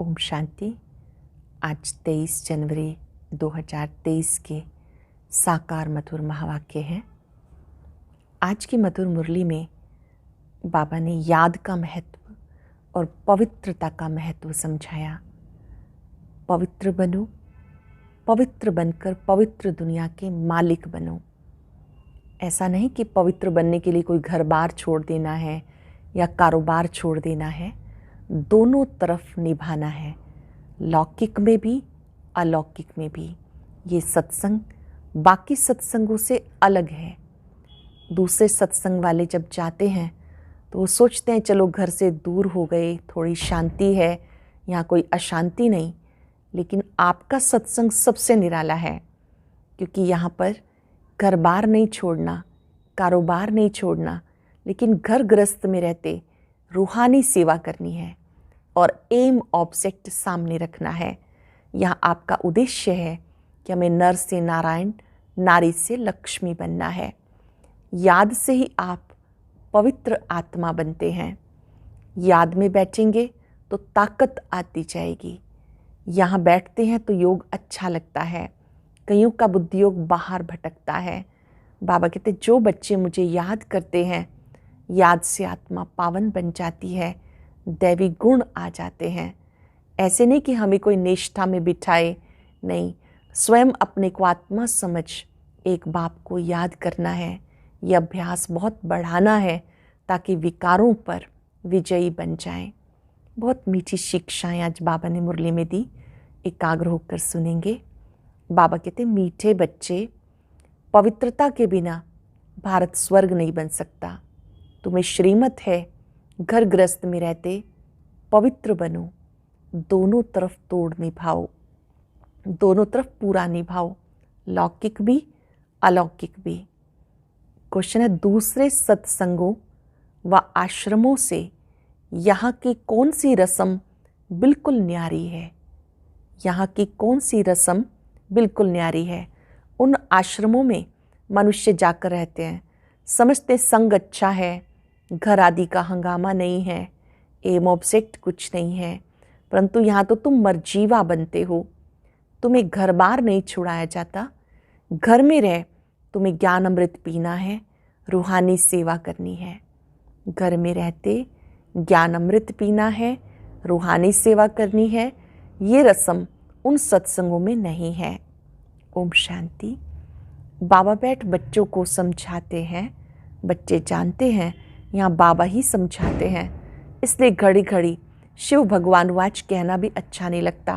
ओम शांति। आज 23 जनवरी 2023 के साकार मधुर महावाक्य हैं। आज की मधुर मुरली में बाबा ने याद का महत्व और पवित्रता का महत्व समझाया। पवित्र बनो, पवित्र बनकर पवित्र दुनिया के मालिक बनो। ऐसा नहीं कि पवित्र बनने के लिए कोई घर बार छोड़ देना है या कारोबार छोड़ देना है, दोनों तरफ निभाना है, लौकिक में भी अलौकिक में भी। ये सत्संग बाकी सत्संगों से अलग है। दूसरे सत्संग वाले जब जाते हैं तो वो सोचते हैं चलो घर से दूर हो गए, थोड़ी शांति है, यहाँ कोई अशांति नहीं। लेकिन आपका सत्संग सबसे निराला है, क्योंकि यहाँ पर घर बार नहीं छोड़ना, कारोबार नहीं छोड़ना, लेकिन घर गृहस्थ में रहते रूहानी सेवा करनी है और एम ऑब्जेक्ट सामने रखना है। यहाँ आपका उद्देश्य है कि हमें नर से नारायण, नारी से लक्ष्मी बनना है। याद से ही आप पवित्र आत्मा बनते हैं। याद में बैठेंगे तो ताकत आती जाएगी। यहाँ बैठते हैं तो योग अच्छा लगता है, कईयों का बुद्धि योग बाहर भटकता है। बाबा कहते जो बच्चे मुझे याद करते हैं, याद से आत्मा पावन बन जाती है, दैवी गुण आ जाते हैं। ऐसे नहीं कि हमें कोई निष्ठा में बिठाए, नहीं, स्वयं अपने को आत्मा समझ एक बाप को याद करना है। यह अभ्यास बहुत बढ़ाना है ताकि विकारों पर विजयी बन जाएं। बहुत मीठी शिक्षाएं आज बाबा ने मुरली में दी, एकाग्र होकर सुनेंगे। बाबा कहते मीठे बच्चे, पवित्रता के बिना भारत स्वर्ग नहीं बन सकता। तुम्हें श्रीमत है, घर गृहस्थ में रहते पवित्र बनो, दोनों तरफ तोड़ निभाओ, दोनों तरफ पूरा निभाओ, लौकिक भी अलौकिक भी। क्वेश्चन है, दूसरे सत्संगों व आश्रमों से यहाँ की कौन सी रस्म बिल्कुल न्यारी है? यहाँ की कौन सी रस्म बिल्कुल न्यारी है? उन आश्रमों में मनुष्य जाकर रहते हैं, समझते संग अच्छा है, घर आदि का हंगामा नहीं है, एम ऑब्जेक्ट कुछ नहीं है, परंतु यहाँ तो तुम मरजीवा बनते हो। तुम्हें घर बार नहीं छुड़ाया जाता, घर में रह तुम्हें ज्ञान अमृत पीना है, रूहानी सेवा करनी है। घर में रहते ज्ञान अमृत पीना है, रूहानी सेवा करनी है। ये रस्म उन सत्संगों में नहीं है। ओम शांति। बाबा बैठ बच्चों को समझाते हैं, बच्चे जानते हैं यहाँ बाबा ही समझाते हैं, इसलिए घड़ी घड़ी शिव भगवान वाच कहना भी अच्छा नहीं लगता।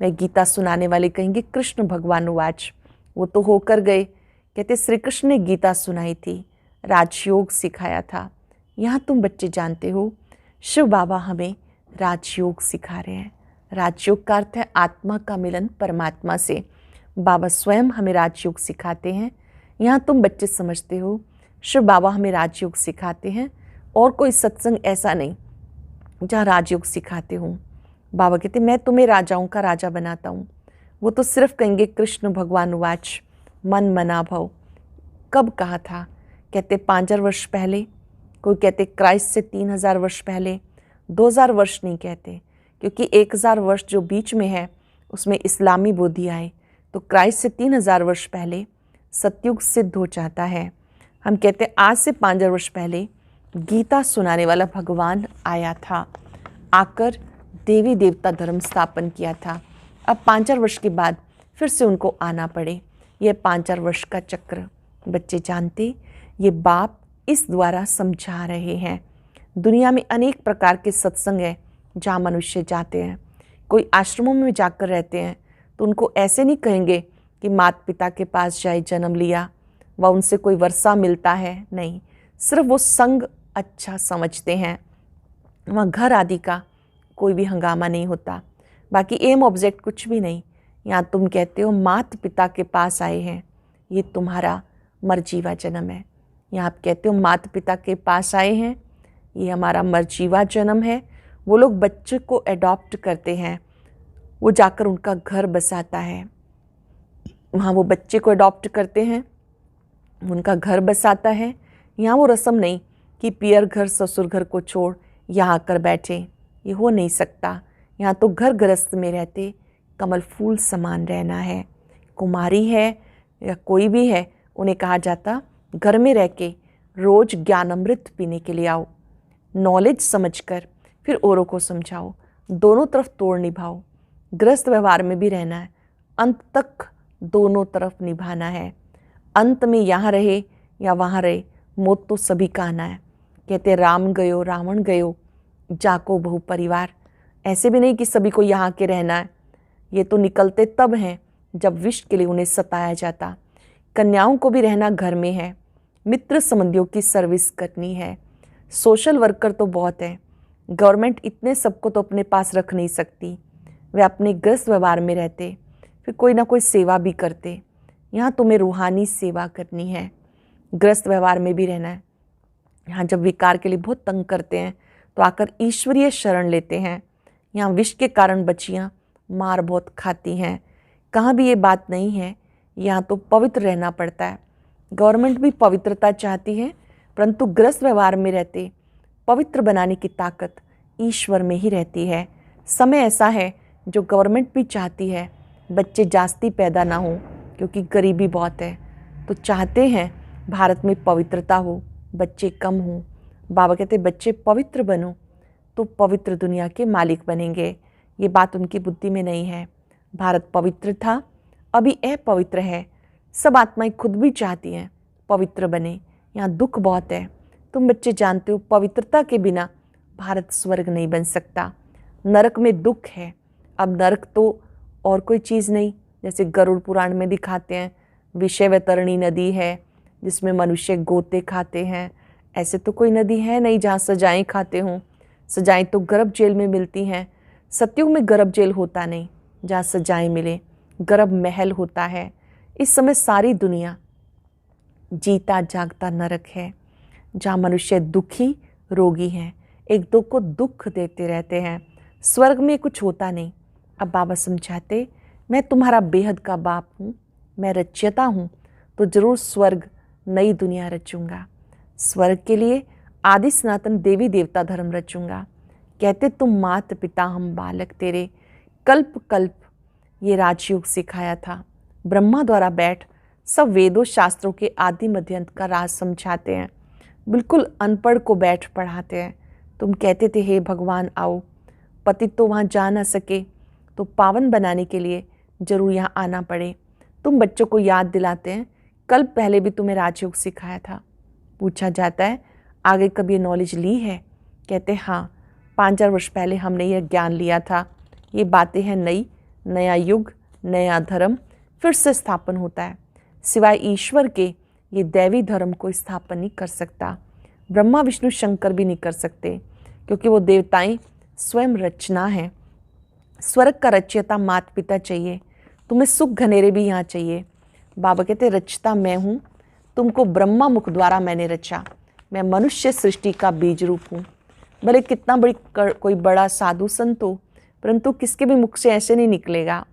मैं गीता सुनाने वाले कहेंगे कृष्ण भगवान वाच, वो तो होकर गए। कहते श्री कृष्ण ने गीता सुनाई थी, राजयोग सिखाया था। यहाँ तुम बच्चे जानते हो शिव बाबा हमें राजयोग सिखा रहे हैं। राजयोग का अर्थ है आत्मा का मिलन परमात्मा से। बाबा स्वयं हमें राजयोग सिखाते हैं। यहाँ तुम बच्चे समझते हो शिव बाबा हमें राजयोग सिखाते हैं, और कोई सत्संग ऐसा नहीं जहाँ राजयोग सिखाते हूँ। बाबा कहते मैं तुम्हें राजाओं का राजा बनाता हूँ। वो तो सिर्फ कहेंगे कृष्ण भगवान वाच, मन मना भव। कब कहा था? कहते 5000 वर्ष पहले, कोई कहते क्राइस्ट से 3000 वर्ष पहले। 2000 वर्ष नहीं कहते, क्योंकि 1000 वर्ष जो बीच में है उसमें इस्लामी बुद्धि आए, तो क्राइस्ट से 3000 वर्ष पहले सतयुग सिद्ध हो जाता है। हम कहते आज से 5000 वर्ष पहले गीता सुनाने वाला भगवान आया था, आकर देवी देवता धर्म स्थापन किया था। अब 5000 वर्ष के बाद फिर से उनको आना पड़े, यह 5000 वर्ष का चक्र। बच्चे जानते ये बाप इस द्वारा समझा रहे हैं। दुनिया में अनेक प्रकार के सत्संग हैं जहाँ मनुष्य जाते हैं। कोई आश्रमों में जाकर रहते हैं तो उनको ऐसे नहीं कहेंगे कि माता पिता के पास जाए जन्म लिया व उनसे कोई वर्षा मिलता है, नहीं, सिर्फ वो संग अच्छा समझते हैं। वहाँ घर आदि का कोई भी हंगामा नहीं होता, बाकी एम ऑब्जेक्ट कुछ भी नहीं। यहाँ तुम कहते हो माता पिता के पास आए हैं, ये तुम्हारा मरजीवा जन्म है। यहाँ आप कहते हो माता पिता के पास आए हैं, ये हमारा मरजीवा जन्म है। वो लोग बच्चे को एडॉप्ट करते हैं, वो जाकर उनका घर बसाता है, वहाँ वो बच्चे को एडॉप्ट करते हैं, उनका घर बसाता है। यहाँ वो रस्म नहीं कि पियर घर ससुर घर को छोड़ यहाँ आकर बैठे, ये हो नहीं सकता। यहाँ तो घर गृहस्थ में रहते कमल फूल समान रहना है। कुमारी है या कोई भी है, उन्हें कहा जाता घर में रह के रोज ज्ञान अमृत पीने के लिए आओ, नॉलेज समझकर फिर औरों को समझाओ, दोनों तरफ तोड़ निभाओ। गृहस्थ व्यवहार में भी रहना है, अंत तक दोनों तरफ निभाना है। अंत में यहाँ रहे या वहाँ रहे, मौत तो सभी का आना है। कहते राम गयो रावण गयो जाको बहु परिवार। ऐसे भी नहीं कि सभी को यहाँ के रहना है, ये तो निकलते तब हैं जब विष के लिए उन्हें सताया जाता। कन्याओं को भी रहना घर में है, मित्र संबंधियों की सर्विस करनी है। सोशल वर्कर तो बहुत है, गवर्नमेंट इतने सबको तो अपने पास रख नहीं सकती। वे अपने गृहस्थ व्यवहार में रहते, फिर कोई ना कोई सेवा भी करते। यहाँ तुम्हें रूहानी सेवा करनी है, गृहस्थ व्यवहार में भी रहना है। यहाँ जब विकार के लिए बहुत तंग करते हैं तो आकर ईश्वरीय शरण लेते हैं। यहाँ विष के कारण बच्चियाँ मार बहुत खाती हैं। कहाँ भी ये बात नहीं है, यहाँ तो पवित्र रहना पड़ता है। गवर्नमेंट भी पवित्रता चाहती है, परंतु गृहस्थ व्यवहार में रहते पवित्र बनाने की ताकत ईश्वर में ही रहती है। समय ऐसा है जो गवर्नमेंट भी चाहती है बच्चे जास्ती पैदा ना हो, क्योंकि गरीबी बहुत है, तो चाहते हैं भारत में पवित्रता हो, बच्चे कम हों। बाबा कहते बच्चे पवित्र बनो तो पवित्र दुनिया के मालिक बनेंगे। ये बात उनकी बुद्धि में नहीं है। भारत पवित्र था, अभी अपवित्र है। सब आत्माएं खुद भी चाहती हैं पवित्र बने। यहाँ दुख बहुत है, तुम बच्चे जानते हो, पवित्रता के बिना भारत स्वर्ग नहीं बन सकता। नरक में दुख है। अब नरक तो और कोई चीज़ नहीं, जैसे गरुड़ पुराण में दिखाते हैं विषय वैतरणी नदी है जिसमें मनुष्य गोते खाते हैं। ऐसे तो कोई नदी है नहीं जहाँ सजाएं खाते हों। सजाएं तो गर्भ जेल में मिलती हैं। सतयुग में गर्भ जेल होता नहीं जहाँ सजाएं मिले, गर्भ महल होता है। इस समय सारी दुनिया जीता जागता नरक है, जहाँ मनुष्य दुखी रोगी हैं, एक दो को दुख देते रहते हैं। स्वर्ग में कुछ होता नहीं। अब बाबा समझाते मैं तुम्हारा बेहद का बाप हूँ, मैं रचयिता हूँ, तो जरूर स्वर्ग नई दुनिया रचूँगा। स्वर्ग के लिए आदि सनातन देवी देवता धर्म रचूँगा। कहते तुम मात पिता हम बालक तेरे, कल्प कल्प ये राजयोग सिखाया था। ब्रह्मा द्वारा बैठ सब वेदों शास्त्रों के आदि मध्य अंत का राज समझाते हैं। बिल्कुल अनपढ़ को बैठ पढ़ाते हैं। तुम कहते थे हे भगवान आओ, पतित तो वहाँ जा ना सके तो पावन बनाने के लिए जरूर यहाँ आना पड़े। तुम बच्चों को याद दिलाते हैं कल पहले भी तुम्हें राजयोग सिखाया था। पूछा जाता है आगे कभी ये नॉलेज ली है? कहते हाँ, 5000 वर्ष पहले हमने यह ज्ञान लिया था। ये बातें हैं नई, नया युग, नया धर्म फिर से स्थापन होता है। सिवाय ईश्वर के ये दैवी धर्म को स्थापन नहीं कर सकता। ब्रह्मा विष्णु शंकर भी नहीं कर सकते, क्योंकि वो देवताएं स्वयं रचना है। स्वर्ग का रचयिता माता पिता चाहिए, तुम्हें सुख घनेरे भी यहाँ चाहिए। बाबा कहते रचता मैं हूँ, तुमको ब्रह्मा मुख द्वारा मैंने रचा। मैं मनुष्य सृष्टि का बीज रूप हूँ। भले कितना बड़ी कोई बड़ा साधु संत हो, परंतु किसके भी मुख से ऐसे नहीं निकलेगा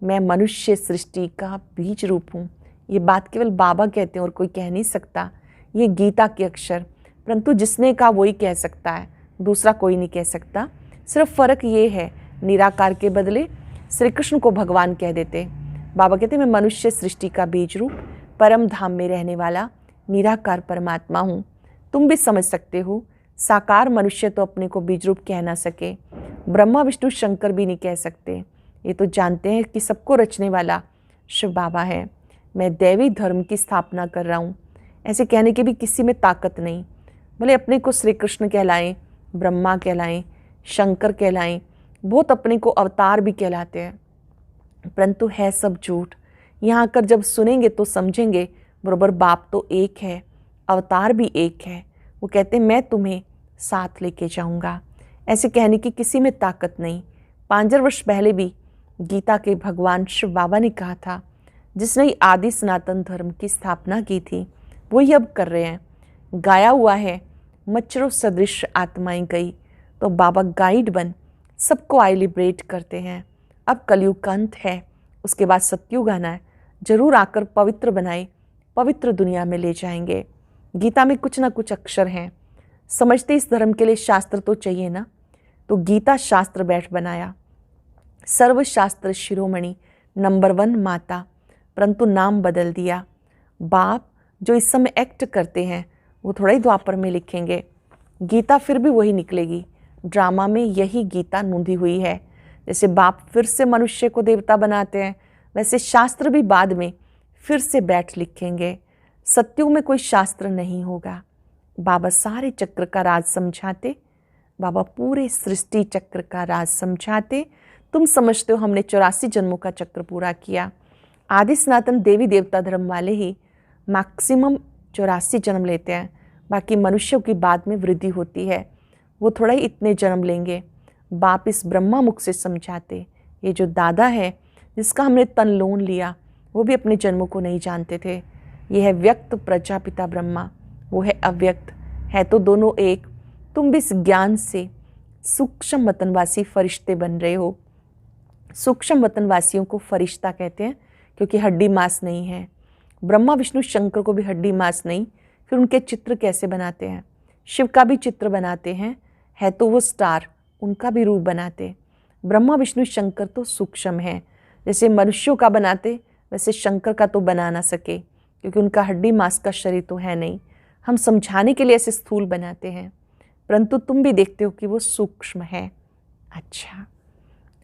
मैं मनुष्य सृष्टि का बीज रूप हूँ। ये बात केवल बाबा कहते हैं और कोई कह नहीं सकता। ये गीता के अक्षर, परंतु जिसने कहा वही कह सकता है, दूसरा कोई नहीं कह सकता। सिर्फ फर्क ये है निराकार के बदले श्री कृष्ण को भगवान कह देते। बाबा कहते मैं मनुष्य सृष्टि का बीज रूप परम धाम में रहने वाला निराकार परमात्मा हूँ। तुम भी समझ सकते हो, साकार मनुष्य तो अपने को बीज रूप कह ना सके, ब्रह्मा विष्णु शंकर भी नहीं कह सकते। ये तो जानते हैं कि सबको रचने वाला शिव बाबा है। मैं दैवी धर्म की स्थापना कर रहा हूँ। ऐसे कहने की भी किसी में ताकत नहीं। भले अपने को श्री कृष्ण कहलाएं, ब्रह्मा कहलाएं, शंकर कहलाएं, बहुत अपने को अवतार भी कहलाते हैं, परंतु है सब झूठ। यहाँ आकर जब सुनेंगे तो समझेंगे बरोबर बाप तो एक है, अवतार भी एक है। वो कहते हैं मैं तुम्हें साथ लेके जाऊँगा। ऐसे कहने की किसी में ताकत नहीं। 5000 वर्ष पहले भी गीता के भगवान शिव बाबा ने कहा था, जिसने आदि सनातन धर्म की स्थापना की थी वही अब कर रहे हैं। गाया हुआ है मच्छरों सदृश आत्माएं गई, तो बाबा गाइड बन सबको आई लिबरेट करते हैं। अब कलयुग का अंत है, उसके बाद सतयुग आना है। जरूर आकर पवित्र बनाए, पवित्र दुनिया में ले जाएंगे। गीता में कुछ ना कुछ अक्षर हैं। समझते इस धर्म के लिए शास्त्र तो चाहिए ना। तो गीता शास्त्र बैठ बनाया। सर्वशास्त्र शिरोमणि नंबर 1 माता, परंतु नाम बदल दिया। बाप जो इस समय एक्ट करते हैं वो थोड़ा ही द्वापर में लिखेंगे, गीता फिर भी वही निकलेगी। ड्रामा में यही गीता नूंधी हुई है। जैसे बाप फिर से मनुष्य को देवता बनाते हैं, वैसे शास्त्र भी बाद में फिर से बैठ लिखेंगे। सत्युग में कोई शास्त्र नहीं होगा। बाबा सारे चक्र का राज समझाते, बाबा पूरे सृष्टि चक्र का राज समझाते। तुम समझते हो हमने 84 जन्मों का चक्र पूरा किया। आदि सनातन देवी देवता धर्म वाले ही मैक्सिमम 84 जन्म लेते हैं, बाकी मनुष्यों की बाद में वृद्धि होती है, वो थोड़ा ही इतने जन्म लेंगे। बाप इस ब्रह्मा मुख से समझाते। ये जो दादा है जिसका हमने तन लोन लिया, वो भी अपने जन्मों को नहीं जानते थे। ये है व्यक्त प्रजापिता ब्रह्मा, वो है अव्यक्त, है तो दोनों एक। तुम भी इस ज्ञान से सूक्ष्म वतनवासी फरिश्ते बन रहे हो। सूक्ष्म वतनवासियों को फरिश्ता कहते हैं क्योंकि हड्डी मांस नहीं है। ब्रह्मा विष्णु शंकर को भी हड्डी मांस नहीं, फिर उनके चित्र कैसे बनाते हैं? शिव का भी चित्र बनाते हैं, है तो वो स्टार, उनका भी रूप बनाते। ब्रह्मा विष्णु शंकर तो सूक्ष्म है, जैसे मनुष्यों का बनाते वैसे शंकर का तो बना ना सके क्योंकि उनका हड्डी मांस का शरीर तो है नहीं। हम समझाने के लिए ऐसे स्थूल बनाते हैं, परंतु तुम भी देखते हो कि वो सूक्ष्म है। अच्छा,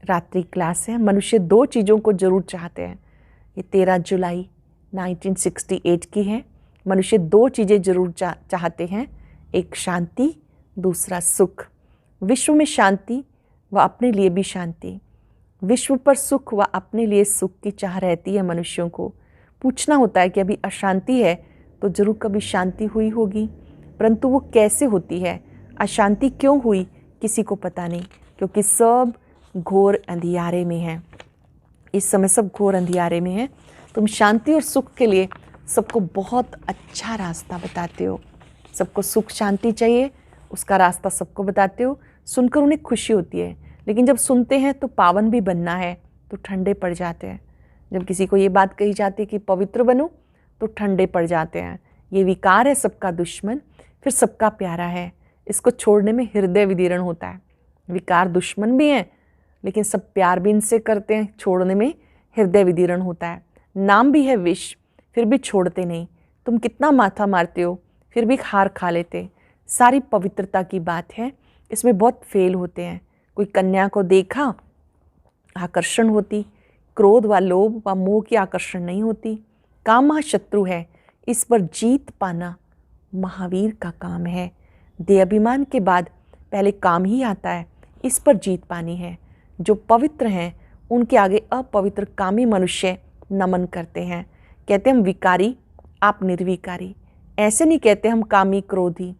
रात्रि क्लास है। मनुष्य 2 चीज़ों को जरूर चाहते हैं। ये 13 जुलाई 1968 की है। मनुष्य 2 चीज़ें जरूर चाहते हैं, एक शांति, दूसरा सुख। विश्व में शांति व अपने लिए भी शांति। विश्व पर सुख व अपने लिए सुख की चाह रहती है। मनुष्यों को पूछना होता है कि अभी अशांति है तो जरूर कभी शांति हुई होगी, परंतु वो कैसे होती है, अशांति क्यों हुई, किसी को पता नहीं, क्योंकि सब घोर अंधियारे में है। इस समय सब घोर अंधियारे में है। तुम शांति और सुख के लिए सबको बहुत अच्छा रास्ता बताते हो। सबको सुख शांति चाहिए, उसका रास्ता सबको बताते हो। सुनकर उन्हें खुशी होती है, लेकिन जब सुनते हैं तो पावन भी बनना है तो ठंडे पड़ जाते हैं। जब किसी को ये बात कही जाती है कि पवित्र बनो तो ठंडे पड़ जाते हैं। ये विकार है सबका दुश्मन, फिर सबका प्यारा है। इसको छोड़ने में हृदय विदीर्ण होता है। विकार दुश्मन भी हैं, लेकिन सब प्यार भी इनसे करते हैं, छोड़ने में हृदय विदीर्ण होता है। नाम भी है विष, फिर भी छोड़ते नहीं। तुम कितना माथा मारते हो, फिर भी हार खा लेते। सारी पवित्रता की बात है, इसमें बहुत फेल होते हैं। कोई कन्या को देखा, आकर्षण होती, क्रोध व लोभ व मोह की आकर्षण नहीं होती। काम महाशत्रु है, इस पर जीत पाना महावीर का काम है। देह अभिमान के बाद पहले काम ही आता है, इस पर जीत पानी है। जो पवित्र हैं उनके आगे अपवित्र कामी मनुष्य नमन करते हैं। कहते हम विकारी, आप निर्विकारी। ऐसे नहीं कहते हम कामी क्रोधी।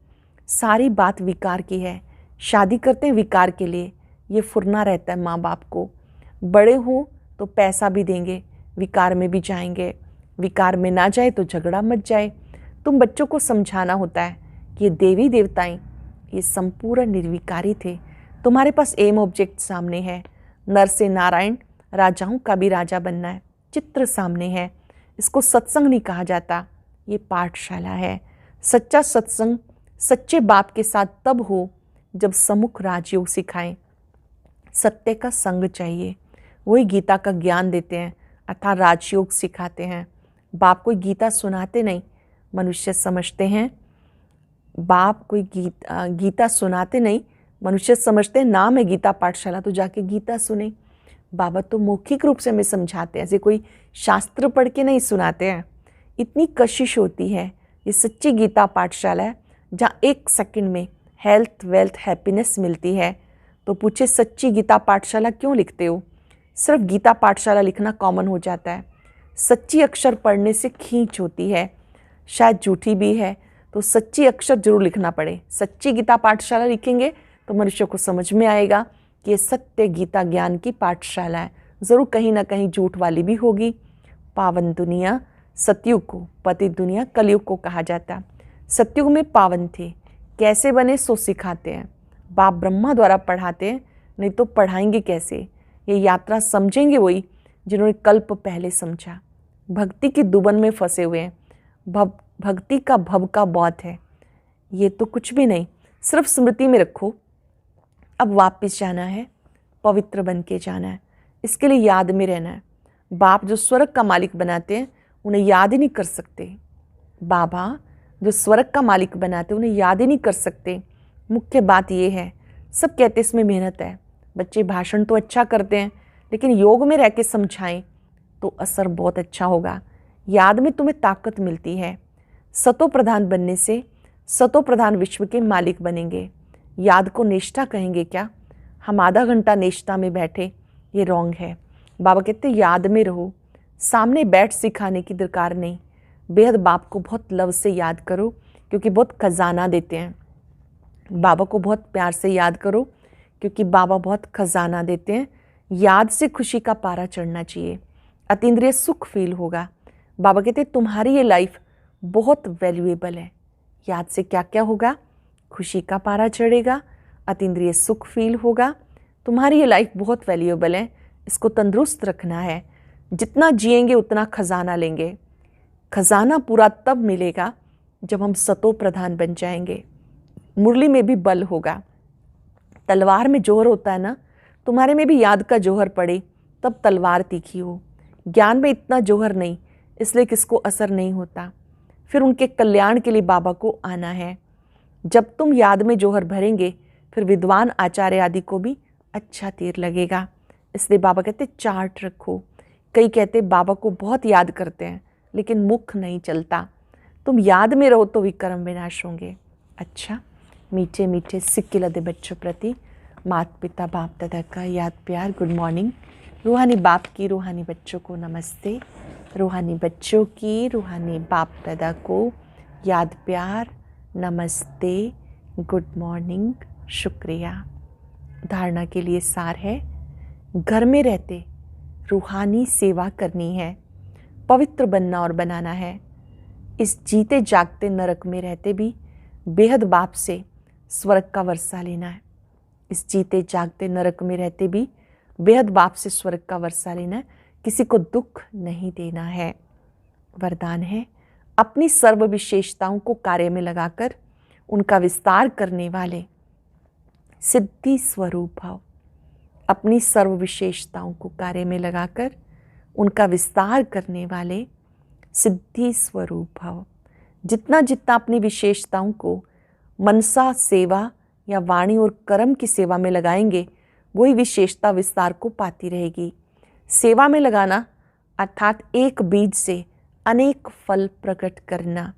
सारी बात विकार की है। शादी करते हैं विकार के लिए, ये फुरना रहता है माँ बाप को। बड़े हों तो पैसा भी देंगे, विकार में भी जाएंगे। विकार में ना जाए तो झगड़ा मच जाए। तुम बच्चों को समझाना होता है कि ये देवी देवताएं ये संपूर्ण निर्विकारी थे। तुम्हारे पास एम ऑब्जेक्ट सामने है, नर से नारायण, राजाओं का भी राजा बनना है, चित्र सामने है। इसको सत्संग नहीं कहा जाता, ये पाठशाला है। सच्चा सत्संग सच्चे बाप के साथ तब हो जब सम्मुख राजयोग सिखाएं। सत्य का संग चाहिए, वही गीता का ज्ञान देते हैं अर्थात राजयोग सिखाते हैं। बाप कोई गीता सुनाते नहीं, मनुष्य समझते हैं बाप कोई गीता सुनाते नहीं, मनुष्य समझते हैं नाम है गीता पाठशाला तो जाके गीता सुने। बाबा तो मौखिक रूप से हमें समझाते हैं, ऐसे कोई शास्त्र पढ़ के नहीं सुनाते हैं। इतनी कशिश होती है। ये सच्ची गीता पाठशाला है जहाँ 1 सेकंड में हेल्थ वेल्थ हैप्पीनेस मिलती है। तो पूछे सच्ची गीता पाठशाला क्यों लिखते हो? सिर्फ गीता पाठशाला लिखना कॉमन हो जाता है। सच्ची अक्षर पढ़ने से खींच होती है, शायद झूठी भी है, तो सच्ची अक्षर जरूर लिखना पड़े। सच्ची गीता पाठशाला लिखेंगे तो मनुष्य को समझ में आएगा कि ये सत्य गीता ज्ञान की पाठशाला है। ज़रूर कहीं ना कहीं झूठ वाली भी होगी। पावन दुनिया सतयुग को, पतित दुनिया कलयुग को कहा जाता। सतयुग में पावन थे, कैसे बने सो सिखाते हैं। बाप ब्रह्मा द्वारा पढ़ाते हैं, नहीं तो पढ़ाएंगे कैसे? ये यात्रा समझेंगे वही जिन्होंने कल्प पहले समझा। भक्ति की दुबन में फंसे हुए हैं। भक्ति का भव का बहुत है, ये तो कुछ भी नहीं। सिर्फ स्मृति में रखो, अब वापस जाना है, पवित्र बन के जाना है। इसके लिए याद में रहना है। बाप जो स्वर्ग का मालिक बनाते हैं उन्हें याद ही नहीं कर सकते। बाबा जो स्वर्ग का मालिक बनाते हैं उन्हें याद ही नहीं कर सकते। मुख्य बात यह है, सब कहते इसमें मेहनत है, बच्चे भाषण तो अच्छा करते हैं, लेकिन योग में रह के समझाएं तो असर बहुत अच्छा होगा। याद में तुम्हें ताकत मिलती है। सतो प्रधान बनने से सतो प्रधान विश्व के मालिक बनेंगे। याद को निष्ठा कहेंगे क्या? हम आधा घंटा निष्ठा में बैठे, ये रॉन्ग है। बाबा कहते याद में रहो, सामने बैठ सिखाने की दरकार नहीं। बेहद बाप को बहुत लव से याद करो, क्योंकि बहुत खजाना देते हैं। बाबा को बहुत प्यार से याद करो, क्योंकि बाबा बहुत खजाना देते हैं। याद से खुशी का पारा चढ़ना चाहिए, अतीन्द्रिय सुख फील होगा। बाबा कहते तुम्हारी ये लाइफ बहुत वैल्यूएबल है। याद से क्या क्या होगा? खुशी का पारा चढ़ेगा, अतीन्द्रिय सुख फील होगा। तुम्हारी ये लाइफ बहुत वैल्यूएबल है, इसको तंदुरुस्त रखना है। जितना जिएंगे उतना खजाना लेंगे। खजाना पूरा तब मिलेगा जब हम सतो प्रधान बन जाएंगे। मुरली में भी बल होगा। तलवार में जोहर होता है ना, तुम्हारे में भी याद का जोहर पड़े तब तलवार तीखी हो। ज्ञान में इतना जोहर नहीं, इसलिए किसको असर नहीं होता। फिर उनके कल्याण के लिए बाबा को आना है। जब तुम याद में जोहर भरेंगे, फिर विद्वान आचार्य आदि को भी अच्छा तीर लगेगा। इसलिए बाबा कहते चार्ट रखो। कई कहते बाबा को बहुत याद करते हैं, लेकिन मुख नहीं चलता। तुम याद में रहो तो विक्रम विनाश होंगे। अच्छा, मीठे मीठे सिक्के लदे बच्चों प्रति माता पिता बाप दादा का याद प्यार, गुड मॉर्निंग। रूहानी बाप की रूहानी बच्चों को नमस्ते। रूहानी बच्चों की रूहानी बाप दादा को याद प्यार, नमस्ते, गुड मॉर्निंग, शुक्रिया। धारणा के लिए सार है, घर में रहते रूहानी सेवा करनी है, पवित्र बनना और बनाना है। इस जीते जागते नरक में रहते भी बेहद बाप से स्वर्ग का वर्षा लेना है। इस जीते जागते नरक में रहते भी बेहद बाप से स्वर्ग का वर्षा लेना है। किसी को दुख नहीं देना है। वरदान है, अपनी सर्व विशेषताओं को कार्य में लगाकर उनका विस्तार करने वाले सिद्धि स्वरूप भाव। अपनी सर्व विशेषताओं को कार्य में लगाकर उनका विस्तार करने वाले सिद्धि स्वरूप भाव। जितना जितना अपनी विशेषताओं को मनसा सेवा या वाणी और कर्म की सेवा में लगाएंगे, वही विशेषता विस्तार को पाती रहेगी। सेवा में लगाना अर्थात एक बीज से अनेक फल प्रकट करना।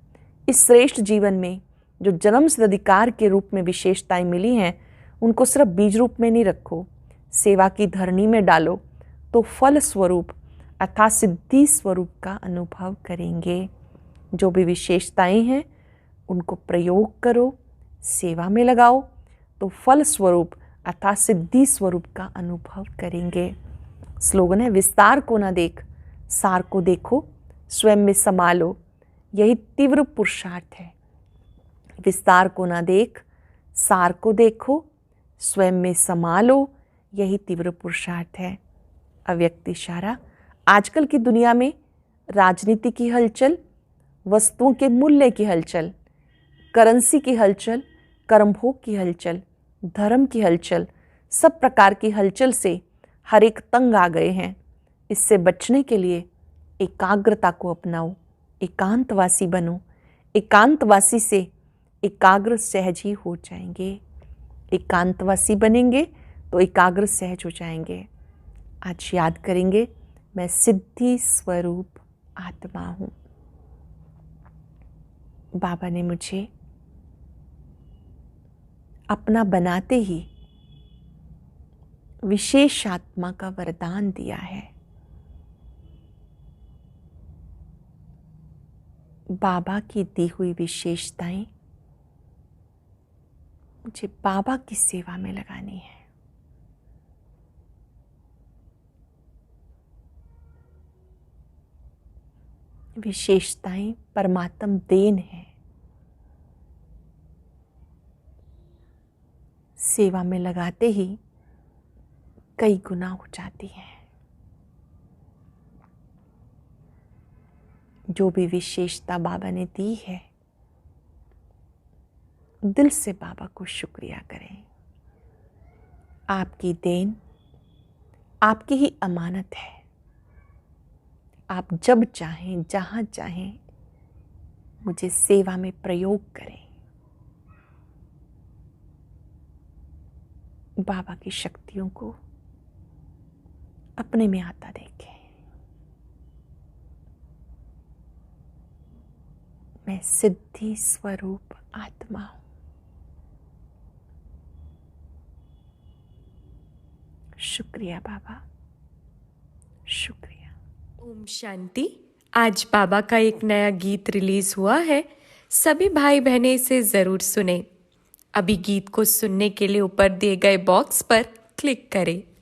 इस श्रेष्ठ जीवन में जो जन्म सिद्ध अधिकार के रूप में विशेषताएं मिली हैं, उनको सिर्फ बीज रूप में नहीं रखो, सेवा की धरनी में डालो, तो फल स्वरूप अर्थात सिद्धि स्वरूप का अनुभव करेंगे। जो भी विशेषताएं हैं उनको प्रयोग करो, सेवा में लगाओ, तो फल स्वरूप अर्थात सिद्धि स्वरूप का अनुभव करेंगे। स्लोगन है, विस्तार को ना देख, सार को देखो, स्वयं में समा लो, यही तीव्र पुरुषार्थ है। विस्तार को ना देख, सार को देखो, स्वयं में समा लो, यही तीव्र पुरुषार्थ है। अव्यक्त इशारा, आजकल की दुनिया में राजनीति की हलचल, वस्तुओं के मूल्य की हलचल, करेंसी की हलचल, कर्मभोग की हलचल, धर्म की हलचल, सब प्रकार की हलचल से हर एक तंग आ गए हैं। इससे बचने के लिए एकाग्रता को अपनाओ, एकांतवासी बनो। एकांतवासी से एकाग्र सहज ही हो जाएंगे। एकांतवासी बनेंगे तो एकाग्र सहज हो जाएंगे। आज याद करेंगे, मैं सिद्धि स्वरूप आत्मा हूँ। बाबा ने मुझे अपना बनाते ही विशेष आत्मा का वरदान दिया है। बाबा की दी हुई विशेषताएं मुझे बाबा की सेवा में लगानी है। विशेषताएं परमात्म देन है, सेवा में लगाते ही कई गुना हो जाती हैं। जो भी विशेषता बाबा ने दी है, दिल से बाबा को शुक्रिया करें। आपकी देन, आपकी ही अमानत है। आप जब चाहें, जहाँ चाहें मुझे सेवा में प्रयोग करें। बाबा की शक्तियों को अपने में आता देखें। मैं सिद्धि स्वरूप आत्मा हूं। शुक्रिया बाबा, शुक्रिया। ओम शांति। आज बाबा का एक नया गीत रिलीज हुआ है, सभी भाई बहनें इसे जरूर सुने। अभी गीत को सुनने के लिए ऊपर दिए गए बॉक्स पर क्लिक करें।